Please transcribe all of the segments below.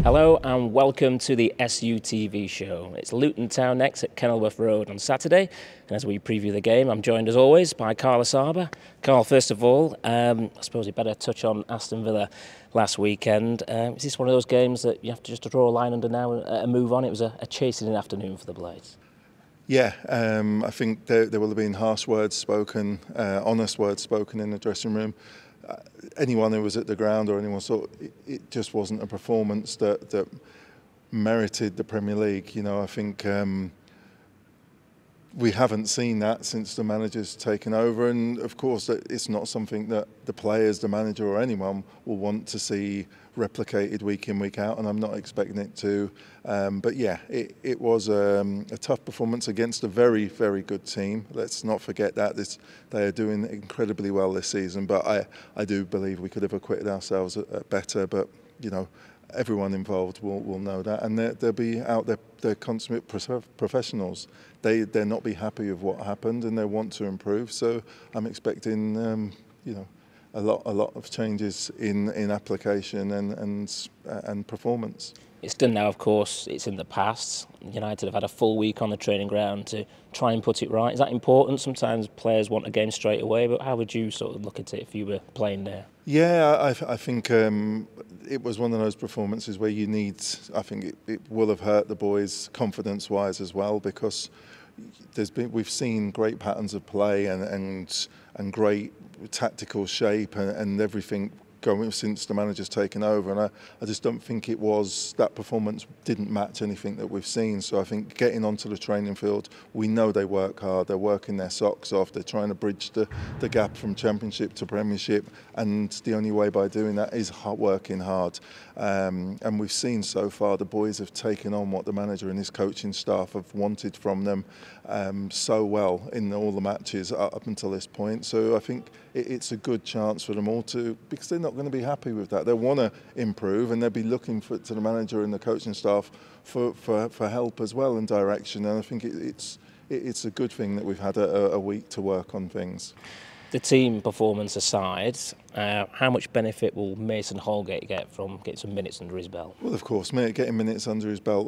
Hello and welcome to the SUTV show. It's Luton Town next at Kenilworth Road on Saturday, and as we preview the game, I'm joined as always by Carl Asaba. Carl, first of all, I suppose you better touch on Aston Villa last weekend. Is this one of those games that you have to just draw a line under now and move on? It was a chasing afternoon for the Blades. Yeah, I think there will have been harsh words spoken, honest words spoken in the dressing room. Anyone who was at the ground or anyone saw it just wasn't a performance that merited the Premier League. You know, I think we haven't seen that since the manager's taken over, and of course it's not something that the players, the manager or anyone will want to see replicated week in, week out, and I'm not expecting it to. But yeah, it was a tough performance against a very, very good team. Let's not forget that. They are doing incredibly well this season, but I do believe we could have acquitted ourselves better, but you know, everyone involved will know that, and they'll be out there. They're consummate professionals. They'll not be happy with what happened, and they want to improve. So I'm expecting, you know, a lot of changes in application and performance. It's done now, of course. It's in the past. United have had a full week on the training ground to try and put it right. Is that important? Sometimes players want a game straight away, but how would you sort of look at it if you were playing there? Yeah, I think it was one of those performances where you need. I think it will have hurt the boys confidence-wise as well, because we've seen great patterns of play and great tactical shape and everything going since the manager's taken over, and I just don't think that performance didn't match anything that we've seen. So I think getting onto the training field, we know they work hard, they're working their socks off, they're trying to bridge the gap from Championship to Premiership, and the only way by doing that is working hard. And we've seen so far the boys have taken on what the manager and his coaching staff have wanted from them so well in all the matches up until this point. So I think it's a good chance for them all to, because they're not going to be happy with that. They want to improve, and they'll be looking to the manager and the coaching staff for help as well and direction. And I think it's a good thing that we've had a week to work on things. The team performance aside, how much benefit will Mason Holgate get from getting some minutes under his belt? Well, of course, getting minutes under his belt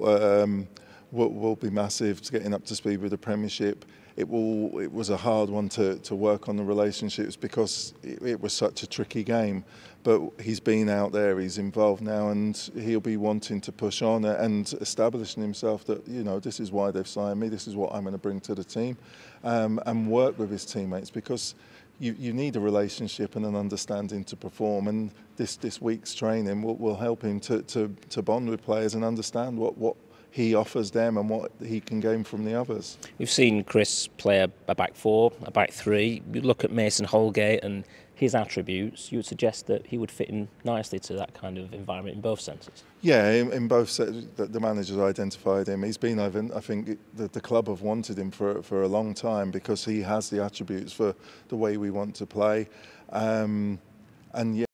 will be massive to getting up to speed with the Premiership. It was a hard one to work on the relationships because it was such a tricky game. But he's been out there, he's involved now, and he'll be wanting to push on and establishing himself that, you know, this is why they've signed me, this is what I'm going to bring to the team, and work with his teammates, because you need a relationship and an understanding to perform, and this week's training will help him to bond with players and understand what he offers them and what he can gain from the others. We've seen Chris play a back four, a back three. You look at Mason Holgate and his attributes, you would suggest that he would fit in nicely to that kind of environment in both senses. Yeah, in both senses, the manager's identified him. He's been, I think the club have wanted him for a long time because he has the attributes for the way we want to play. And yeah,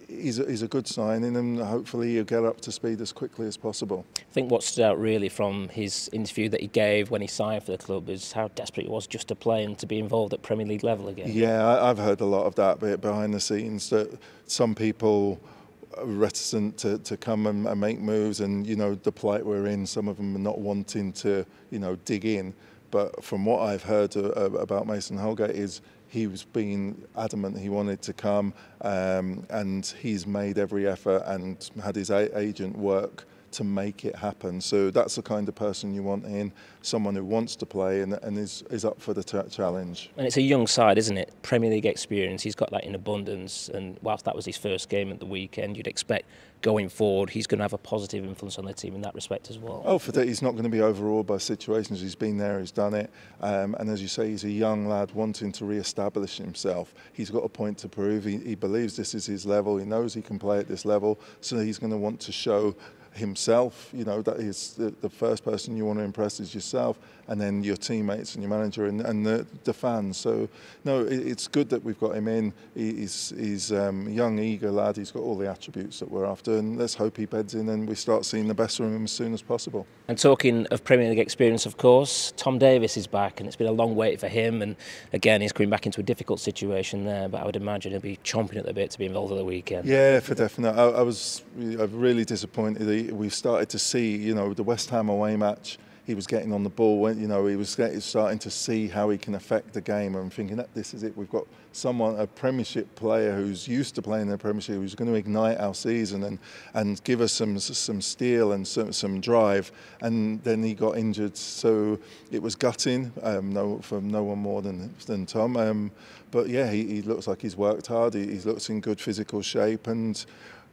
he's a good signing, and hopefully he'll get up to speed as quickly as possible. I think what stood out really from his interview that he gave when he signed for the club is how desperate he was just to play and to be involved at Premier League level again. Yeah, I've heard a lot of that bit behind the scenes, that some people are reticent to come and make moves, and you know the plight we're in, some of them are not wanting to, you know, dig in. But from what I've heard about Mason Holgate is he was being adamant he wanted to come, and he's made every effort and had his agent work to make it happen. So that's the kind of person you want in, someone who wants to play and is up for the challenge. And it's a young side, isn't it? Premier League experience, he's got that in abundance, and whilst that was his first game at the weekend, you'd expect going forward he's going to have a positive influence on the team in that respect as well. Oh, for that, he's not going to be overawed by situations. He's been there, he's done it, and as you say, he's a young lad wanting to re-establish himself. He's got a point to prove. He believes this is his level. He knows he can play at this level, so he's going to want to show himself. You know, that is the first person you want to impress is yourself, and then your teammates and your manager and the fans. So no, it's good that we've got him in. He's a young, eager lad. He's got all the attributes that we're after, and let's hope he beds in and we start seeing the best from him as soon as possible. And talking of Premier League experience, of course, Tom Davies is back, and it's been a long wait for him, and again he's coming back into a difficult situation there, but I would imagine he'll be chomping at the bit to be involved at the weekend. Yeah, for definite. I'm really disappointed. We've started to see, you know, the West Ham away match, he was getting on the ball, you know, he was starting to see how he can affect the game. I'm thinking that this is it. We've got a Premiership player who's used to playing in the Premiership, who's going to ignite our season and give us some steel and some drive. And then he got injured, so it was gutting. From no one more than Tom. But yeah, he looks like he's worked hard. He looks in good physical shape, and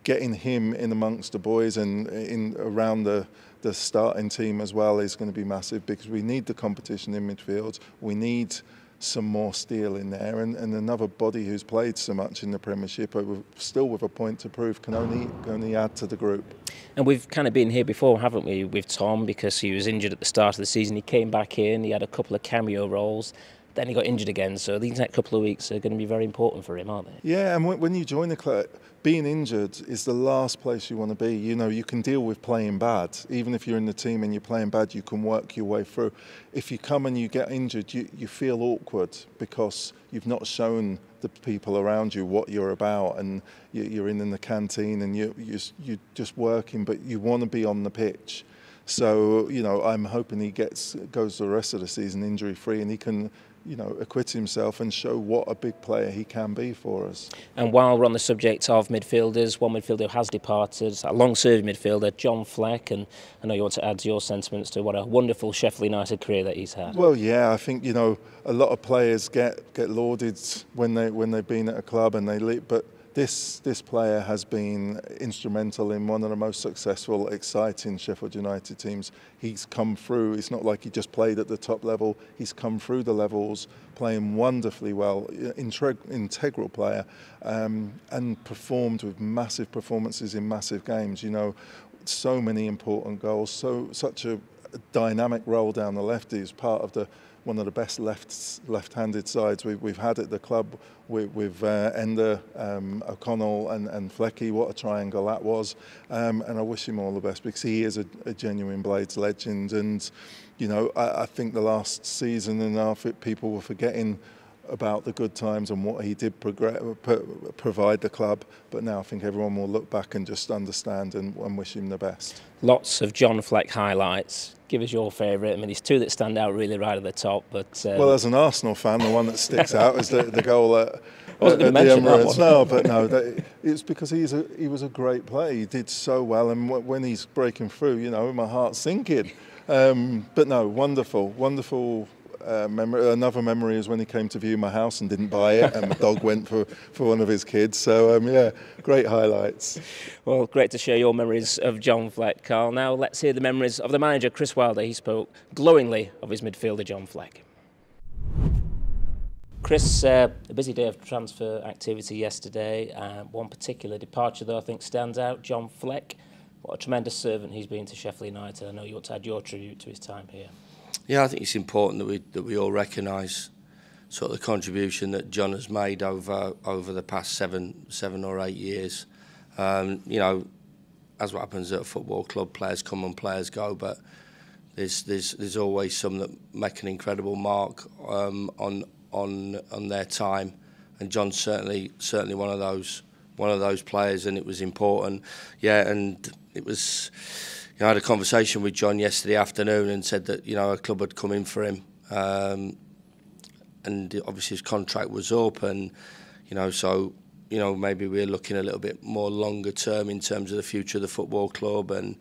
getting him in amongst the boys and around the starting team as well is going to be massive, because we need the competition in midfield. We need some more steel in there, and another body who's played so much in the Premiership, still with a point to prove, can only add to the group. And we've kind of been here before, haven't we, with Tom, because he was injured at the start of the season. He came back in, he had a couple of cameo roles, then he got injured again, so these next couple of weeks are going to be very important for him, aren't they? Yeah, and when you join the club, being injured is the last place you want to be. You know, you can deal with playing bad. Even if you're in the team and you're playing bad, you can work your way through. If you come and you get injured, you feel awkward because you've not shown the people around you what you're about, and you're in the canteen and you're just working, but you want to be on the pitch. So, you know, I'm hoping he goes the rest of the season injury-free, and he can, you know, acquit himself and show what a big player he can be for us. And while we're on the subject of midfielders, one midfielder has departed, a long-serving midfielder, John Fleck, and I know you want to add your sentiments to what a wonderful Sheffield United career that he's had. Well, yeah, I think, you know, a lot of players get lauded when they've been at a club and they leave, but this player has been instrumental in one of the most successful, exciting Sheffield United teams. He's come through. It's not like he just played at the top level. He's come through the levels, playing wonderfully well, integral player, and performed with massive performances in massive games. You know, so many important goals, such a dynamic role down the left. He's part of one of the best left-handed sides we've had at the club with Ender, O'Connell and Flecky. What a triangle that was, and I wish him all the best, because he is a genuine Blades legend. And you know, I think the last season and a half, people were forgetting about the good times and what he did provide the club, but now I think everyone will look back and just understand and wish him the best. Lots of John Fleck highlights. Give us your favourite. I mean, there's two that stand out really right at the top. But well, as an Arsenal fan, the one that sticks out is the goal at I wasn't going to mention that one. No, but no, it's because he was a great player. He did so well, and when he's breaking through, you know, my heart's sinking. But no, wonderful. Memory. Another memory is when he came to view my house and didn't buy it, and the dog went for one of his kids. So yeah, great highlights. Well, great to share your memories of John Fleck, Carl. Now let's hear the memories of the manager, Chris Wilder. He spoke glowingly of his midfielder, John Fleck. Chris, a busy day of transfer activity yesterday. One particular departure, though, I think stands out, John Fleck. What a tremendous servant he's been to Sheffield United. I know you want to add your tribute to his time here. Yeah, I think it's important that we all recognise sort of the contribution that John has made over the past seven or 8 years. You know, as what happens at a football club, players come and players go, but there's always some that make an incredible mark on their time, and John's certainly one of those players, and it was important. Yeah, and it was. You know, I had a conversation with John yesterday afternoon and said that, you know, a club had come in for him, and obviously his contract was up, and you know, so you know, maybe we're looking a little bit more longer term in terms of the future of the football club, and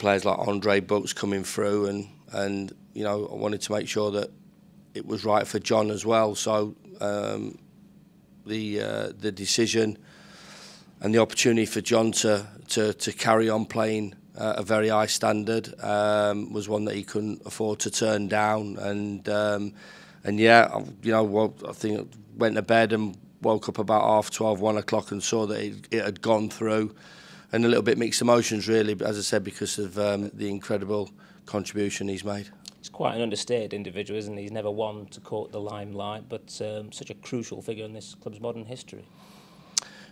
players like Andre Bucks coming through, and you know, I wanted to make sure that it was right for John as well. So the decision and the opportunity for John to carry on playing a very high standard was one that he couldn't afford to turn down, and yeah, you know, well, I think I went to bed and woke up about 12:30, 1 o'clock, and saw that it had gone through, a little bit mixed emotions really, but as I said, because of the incredible contribution he's made. He's quite an understated individual, isn't he? He's never one to caught the limelight, but such a crucial figure in this club's modern history.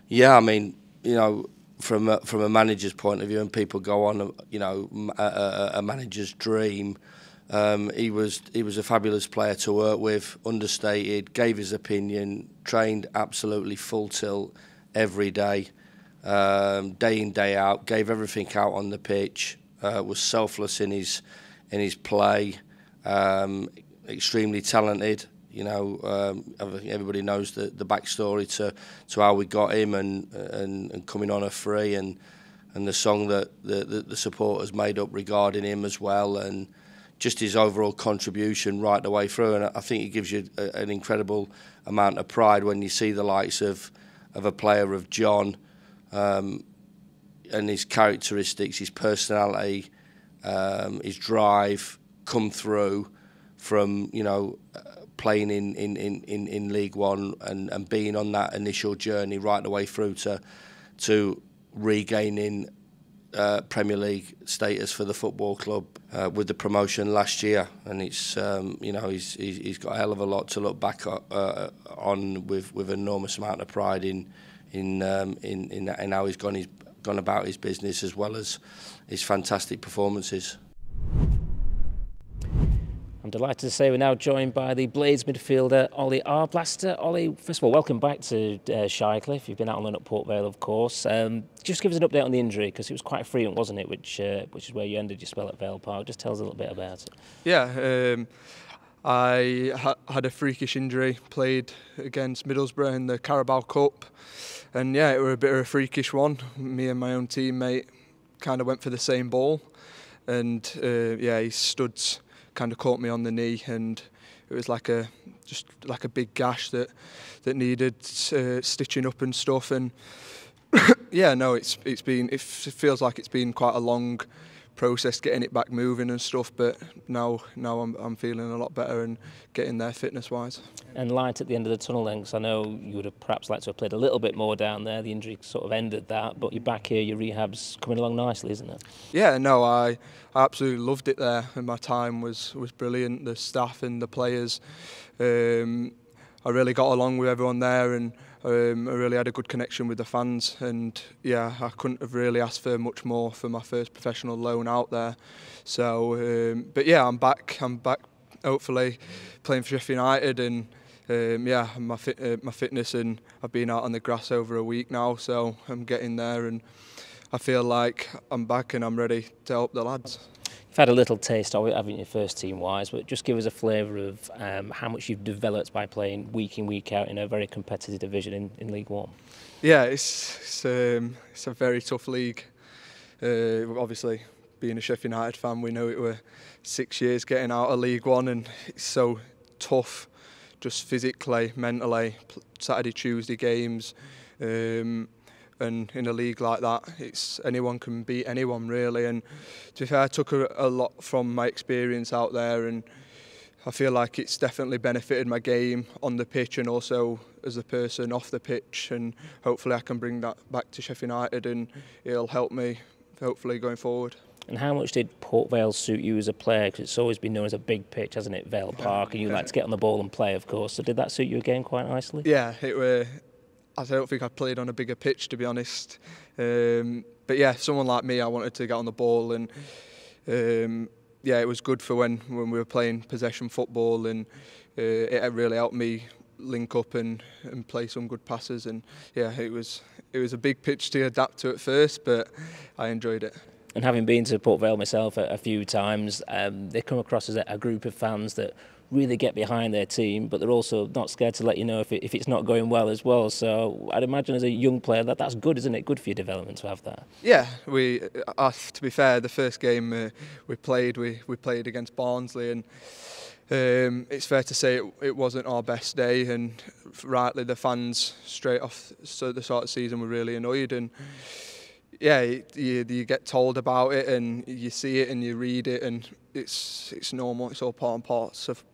Yeah, I mean, you know, from a manager's point of view, and people go on, you know, a manager's dream. He was a fabulous player to work with, understated, gave his opinion, trained absolutely full tilt every day, day in, day out, gave everything out on the pitch, was selfless in his play, extremely talented. You know, I think everybody knows the backstory to how we got him and coming on a free and the song that the supporters made up regarding him as well, and just his overall contribution right the way through. And I think it gives you an incredible amount of pride when you see the likes of a player of John and his characteristics, his personality, his drive come through from, you know, playing in League One and being on that initial journey right the way through to regaining Premier League status for the football club with the promotion last year. And it's you know, he's got a hell of a lot to look back on with enormous amount of pride in how he's gone about his business, as well as his fantastic performances. I'm delighted to say we're now joined by the Blades midfielder Ollie Arblaster. Ollie, first of all, welcome back to Shirecliffe. You've been out on loan at Port Vale, of course. Just give us an update on the injury, because it was quite frequent, wasn't it? Which is where you ended your spell at Vale Park. Just tell us a little bit about it. Yeah, I had a freakish injury. Played against Middlesbrough in the Carabao Cup, and yeah, it was a bit of a freakish one. Me and my own teammate kind of went for the same ball, and yeah, his studs kind of caught me on the knee, and it was just like a big gash that needed stitching up and stuff. And yeah, no, it feels like it's been quite a long process getting it back moving and stuff, but now I'm feeling a lot better and getting there fitness wise. And light at the end of the tunnel then, because I know you would have perhaps liked to have played a little bit more down there. The injury sort of ended that, but you're back here, your rehab's coming along nicely, isn't it? Yeah, no, I absolutely loved it there, and my time was brilliant. The staff and the players, I really got along with everyone there, and I really had a good connection with the fans, and yeah, I couldn't have really asked for much more for my first professional loan out there. So, but yeah, I'm back, hopefully playing for Sheffield United, and yeah, my fitness, and I've been out on the grass over a week now, so I'm getting there, and I feel like I'm back and I'm ready to help the lads. You've had a little taste of it, haven't you, first team wise, but just give us a flavour of how much you've developed by playing week in, week out in a very competitive division in League One. Yeah, it's a very tough league. Obviously, being a Sheffield United fan, we know it were 6 years getting out of League One, and it's so tough, just physically, mentally, Saturday, Tuesday games. And in a league like that, it's anyone can beat anyone really. And to be fair, I took a lot from my experience out there, and I feel like it's definitely benefited my game on the pitch and also as a person off the pitch. And hopefully I can bring that back to Sheffield United, and it'll help me hopefully going forward. And how much did Port Vale suit you as a player? Because it's always been known as a big pitch, hasn't it, Vale Park, and you like to get on the ball and play, of course. So did that suit you again quite nicely? Yeah, it were. I don't think I played on a bigger pitch, to be honest. But yeah, someone like me, I wanted to get on the ball, and yeah, it was good for when we were playing possession football, and it really helped me link up and play some good passes. And yeah, it was a big pitch to adapt to at first, but I enjoyed it. And having been to Port Vale myself a few times, they come across as a group of fans that really get behind their team, but they're also not scared to let you know if it's not going well as well. So I'd imagine as a young player that's good, isn't it? Good for your development to have that. Yeah, to be fair, the first game we played against Barnsley, and it's fair to say it wasn't our best day, and rightly the fans straight off the start of the season were really annoyed. And yeah, you get told about it, and you see it and you read it, and it's normal. It's all parts of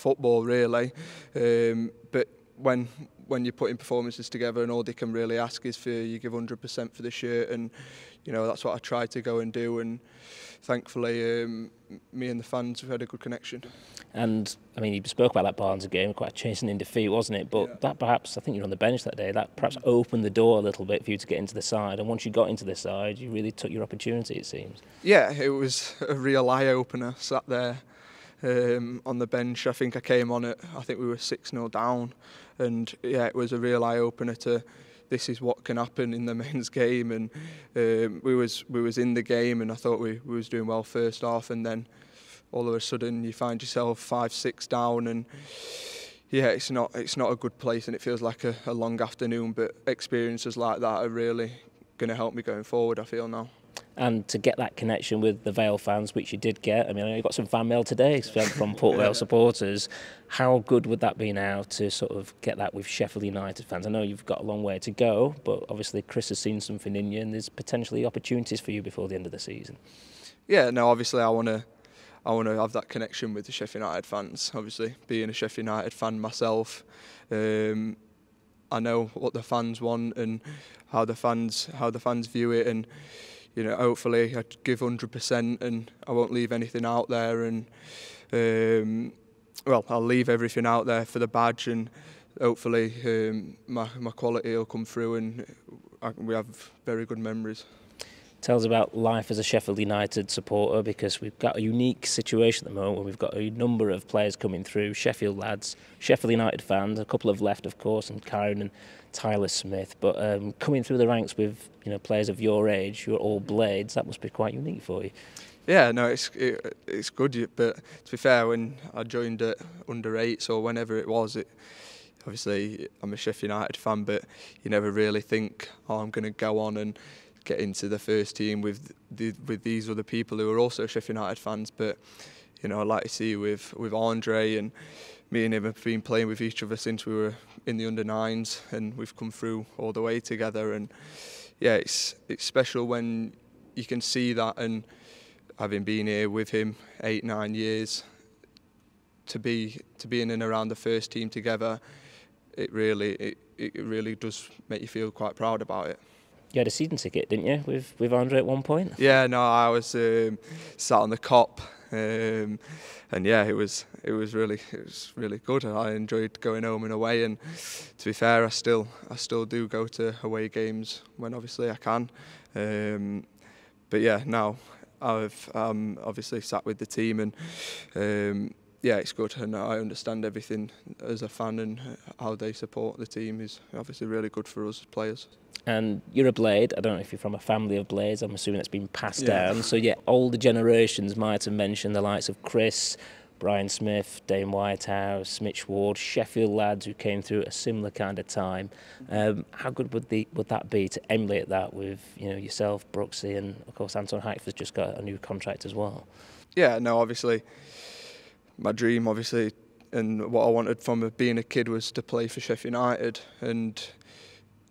football, really. But when when you're putting performances together, and all they can really ask is for you give 100% for the shirt, and that's what I try to go and do. And thankfully, me and the fans have had a good connection. And I mean, you spoke about that Barnes game, quite a chastening defeat, wasn't it? But that perhaps, I think you were on the bench that day, that perhaps opened the door a little bit for you to get into the side. And once you got into the side, you really took your opportunity, it seems. Yeah, it was a real eye-opener, sat there on the bench. I think I came on it, I think we were 6-0 down. And yeah, it was a real eye-opener to this is what can happen in the men's game. And we was in the game, and I thought we was doing well first half, and then all of a sudden you find yourself 5-6 down, and yeah, it's not a good place, and it feels like a long afternoon. But experiences like that are really going to help me going forward, I feel now. And to get that connection with the Vale fans, which you did get, I mean, I know you got some fan mail today from Port Vale supporters. How good would that be now to sort of get that with Sheffield United fans? I know you've got a long way to go, but obviously Chris has seen something in you, and there's potentially opportunities for you before the end of the season. Yeah, no, obviously I want to have that connection with the Sheffield United fans. Obviously, being a Sheffield United fan myself, I know what the fans want and how the fans view it, and hopefully I give 100%, and I won't leave anything out there. And I'll leave everything out there for the badge, and hopefully my quality will come through, and we have very good memories. Tell us about life as a Sheffield United supporter, because we've got a unique situation at the moment where we've got a number of players coming through, Sheffield lads, Sheffield United fans, a couple have left of course, and Kyron and Tyler Smith, but coming through the ranks with players of your age who are all Blades, that must be quite unique for you. Yeah, no, it's good, but to be fair, when I joined at under-8s or whenever it was, obviously I'm a Sheffield United fan, but you never really think, I'm going to go on and get into the first team with these other people who are also Sheffield United fans. But I'd like to see with Andre, and me and him have been playing with each other since we were in the under-9s, and we've come through all the way together. And yeah, it's special when you can see that, and having been here with him 8-9 years, to be in and around the first team together, it really does make you feel quite proud about it. You had a season ticket, didn't you, with Andre at one point? Yeah, no, I was sat on the cop, and yeah, it was really good. I enjoyed going home and away, and to be fair, I still do go to away games when obviously I can. But yeah, now I've obviously sat with the team, and yeah, it's good, and I understand everything as a fan, and how they support the team is obviously really good for us as players. And you're a Blade. I don't know if you're from a family of Blades. I'm assuming that's been passed down. So yeah, older generations might have mentioned the likes of Chris, Brian Smith, Dane Whitehouse, Mitch Ward, Sheffield lads who came through at a similar kind of time. How good would that be to emulate that with yourself, Brooksy, and of course Anton Hackford's just got a new contract as well? Yeah, no, obviously my dream, and what I wanted from being a kid was to play for Sheffield United, and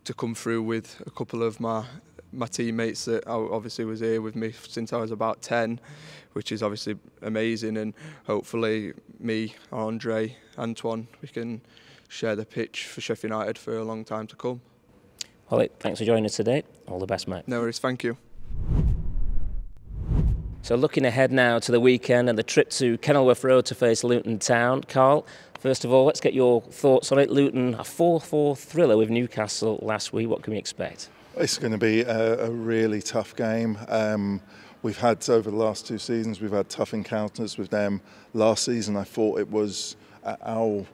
to come through with a couple of my teammates that obviously was here with me since I was about 10, which is obviously amazing, and hopefully me, Andre, Antoine, we can share the pitch for Sheffield United for a long time to come. Holly, thanks for joining us today. All the best, mate. No worries, thank you. So looking ahead now to the weekend and the trip to Kenilworth Road to face Luton Town. Carl, first of all, let's get your thoughts on it. Luton, a 4-4 thriller with Newcastle last week. What can we expect? It's going to be a really tough game. We've had, over the last 2 seasons, we've had tough encounters with them. Last season, I thought it was our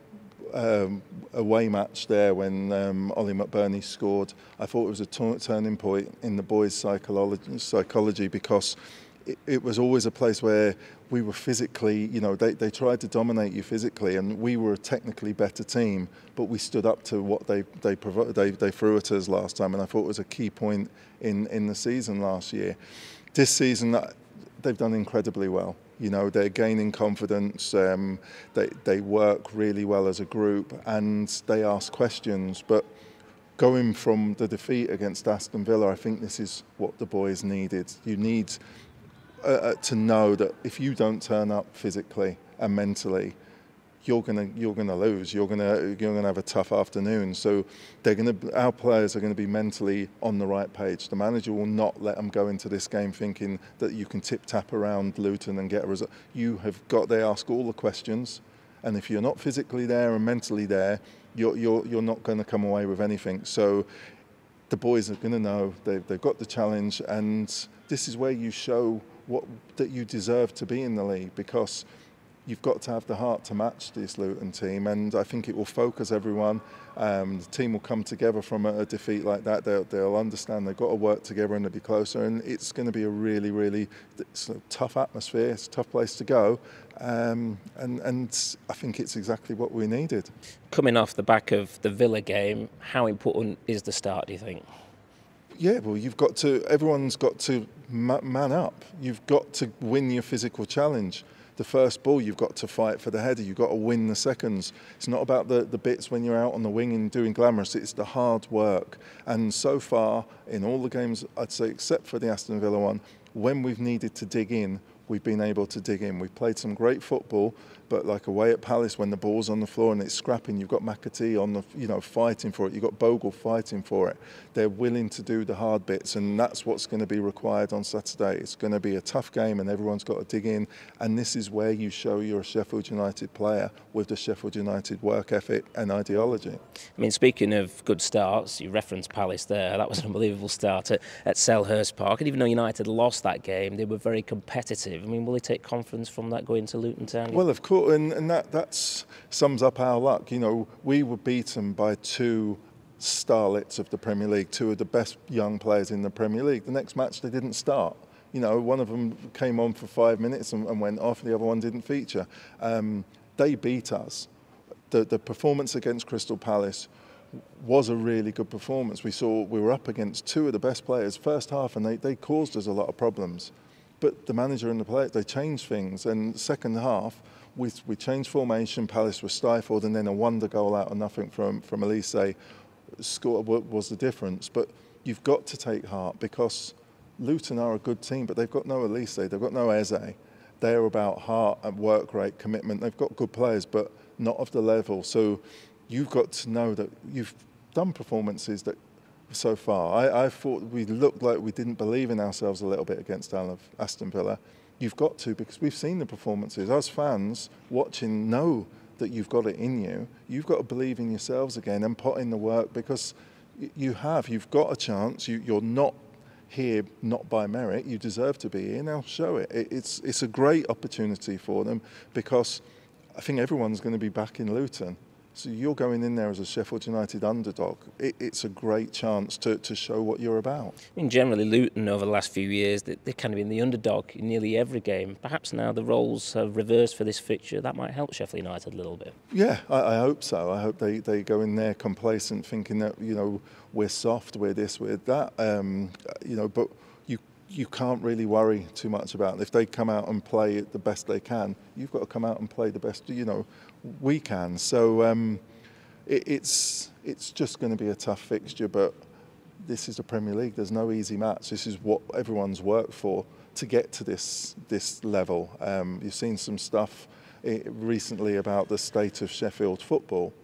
away match there when Ollie McBurney scored. I thought it was a turning point in the boys' psychology, because it was always a place where we were physically, they tried to dominate you physically, and we were a technically better team, but we stood up to what they threw at us last time, and I thought it was a key point in the season last year. This season, they've done incredibly well. They're gaining confidence, they work really well as a group, and they ask questions, but going from the defeat against Aston Villa, I think this is what the boys needed. You need to know that if you don't turn up physically and mentally, you're gonna lose. You're gonna have a tough afternoon. So our players are gonna be mentally on the right page. The manager will not let them go into this game thinking that you can tip tap around Luton and get a result. They ask all the questions, and if you're not physically there and mentally there, you're not going to come away with anything. So the boys are going to know they've got the challenge, and this is where you show that you deserve to be in the league, because you've got to have the heart to match this Luton team, and I think it will focus everyone. The team will come together from a defeat like that. They'll understand they've got to work together and to be closer, and it's going to be a really, really tough atmosphere. It's a tough place to go, and I think it's exactly what we needed. Coming off the back of the Villa game, how important is the start, do you think? Yeah, well, everyone's got to man up. You've got to win your physical challenge. The first ball, you've got to fight for the header. You've got to win the seconds. It's not about the bits when you're out on the wing and doing glamorous. It's the hard work. And so far, in all the games, I'd say, except for the Aston Villa one, when we've needed to dig in, we've been able to dig in. We've played some great football, but like away at Palace, when the ball's on the floor and it's scrapping, you've got McAtee on the, fighting for it. You've got Bogle fighting for it. They're willing to do the hard bits, and that's what's going to be required on Saturday. It's going to be a tough game, and everyone's got to dig in. And this is where you show you're a Sheffield United player with the Sheffield United work ethic and ideology. I mean, speaking of good starts, you referenced Palace there. That was an unbelievable start at Selhurst Park. And even though United lost that game, they were very competitive. I mean, will they take confidence from that going to Luton Town? Well, of course, and that sums up our luck. We were beaten by two starlets of the Premier League, two of the best young players in the Premier League. The next match they didn't start. One of them came on for 5 minutes and went off. The other one didn't feature. They beat us. The performance against Crystal Palace was a really good performance. We were up against two of the best players first half, and they caused us a lot of problems. But the manager and the players, they changed things. And second half, we changed formation. Palace was stifled, and then a wonder goal out of nothing from Elise was the difference. But you've got to take heart, because Luton are a good team, but they've got no Elise, they've got no Eze. They're about heart and work rate, commitment. They've got good players, but not of the level. So you've got to know that you've done performances that so far. I thought we looked like we didn't believe in ourselves a little bit against Aston Villa. You've got to, because we've seen the performances. Us fans watching know that you've got it in you. You've got to believe in yourselves again and put in the work, because you've got a chance. You're not here not by merit. You deserve to be here. Now show it. It's a great opportunity for them, because I think everyone's going to be back in Luton. So you're going in there as a Sheffield United underdog. It's a great chance to show what you're about. I mean, generally, Luton over the last few years, they've kind of been the underdog in nearly every game. Perhaps now the roles have reversed for this fixture. That might help Sheffield United a little bit. Yeah, I hope so. I hope they go in there complacent, thinking that, we're soft, we're this, we're that. But you can't really worry too much about it. If they come out and play it the best they can, you've got to come out and play the best, we can. So it's just going to be a tough fixture, but this is the Premier League. There's no easy match. This is what everyone's worked for to get to this level. You've seen some stuff recently about the state of Sheffield football.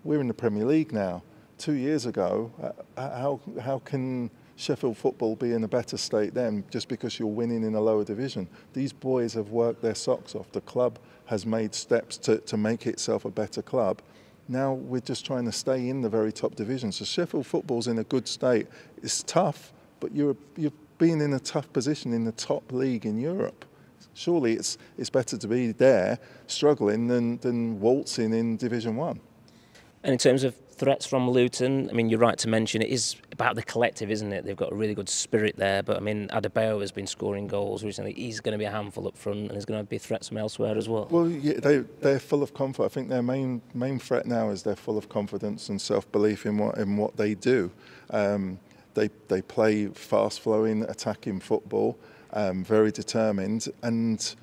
We're in the Premier League now. 2 years ago, how can Sheffield football be in a better state then, just because you're winning in a lower division? These boys have worked their socks off. The club has made steps to make itself a better club. Now we're just trying to stay in the very top division. So Sheffield football's in a good state. It's tough, but you're being in a tough position in the top league in Europe. Surely it's better to be there struggling than waltzing in Division 1. And in terms of threats from Luton, I mean, you're right to mention it is about the collective, isn't it? They've got a really good spirit there. But I mean, Adebayo has been scoring goals recently. He's going to be a handful up front, and there's going to be threats from elsewhere as well. Well, yeah, they're full of confidence. I think their main threat now is they're full of confidence and self-belief in what they do. They play fast-flowing, attacking football, very determined, and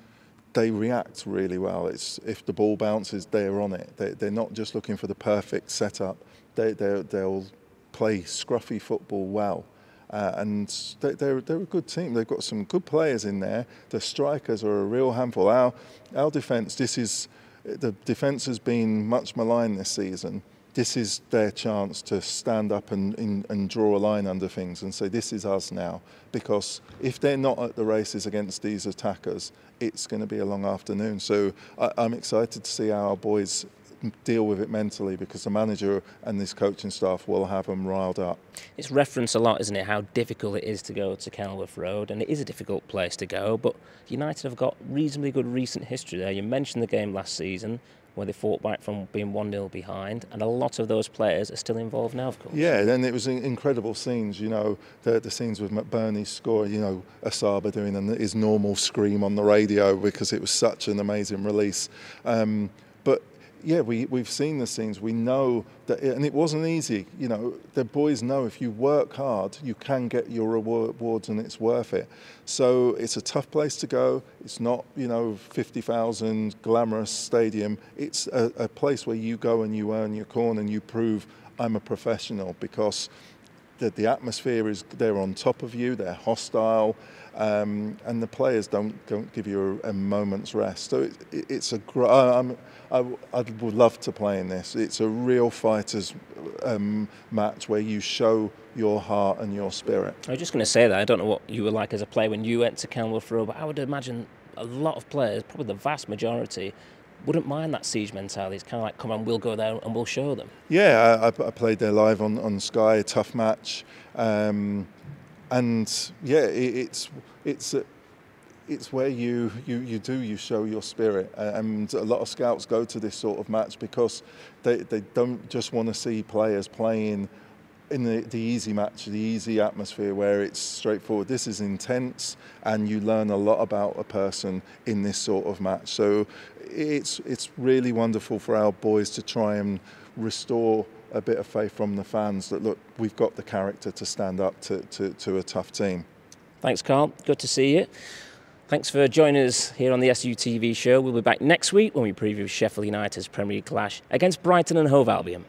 they react really well. If the ball bounces, they're on it. They're not just looking for the perfect setup. They'll play scruffy football well, and they're a good team. They've got some good players in there. The strikers are a real handful. Our defence, the defence has been much maligned this season. This is their chance to stand up and draw a line under things and say, this is us now. Because if they're not at the races against these attackers, it's going to be a long afternoon. So I'm excited to see how our boys deal with it mentally, because the manager and this coaching staff will have them riled up. It's referenced a lot, isn't it, how difficult it is to go to Kenilworth Road, and it is a difficult place to go, but United have got reasonably good recent history there. You mentioned the game last season where they fought back from being 1-0 behind, and a lot of those players are still involved now, of course. Yeah, and it was incredible scenes, you know, the scenes with McBurney's score, you know, Asaba doing his normal scream on the radio because it was such an amazing release. But yeah, we've seen the scenes. We know that, and it wasn't easy. You know, the boys know if you work hard, you can get your rewards, and it's worth it. So it's a tough place to go. It's not, you know, 50,000 glamorous stadium. It's a place where you go and you earn your corn and you prove I'm a professional, because the atmosphere is, they're on top of you, they're hostile, and the players don't give you a moment's rest. So it's I would love to play in this. It's a real fighters match where you show your heart and your spirit. I was just going to say that. I don't know what you were like as a player when you went to Kenilworth Road, but I would imagine a lot of players, probably the vast majority, wouldn't mind that siege mentality. It's kind of like, come on, we'll go there and we'll show them. Yeah, I played there live on Sky, a tough match, and yeah, it's where you show your spirit, and a lot of scouts go to this sort of match because they don't just want to see players playing in the easy match, the easy atmosphere where it's straightforward. This is intense, and you learn a lot about a person in this sort of match. So it's really wonderful for our boys to try and restore a bit of faith from the fans that, look, we've got the character to stand up to a tough team. Thanks, Carl. Good to see you. Thanks for joining us here on the SUTV show. We'll be back next week when we preview Sheffield United's Premier League clash against Brighton and Hove Albion.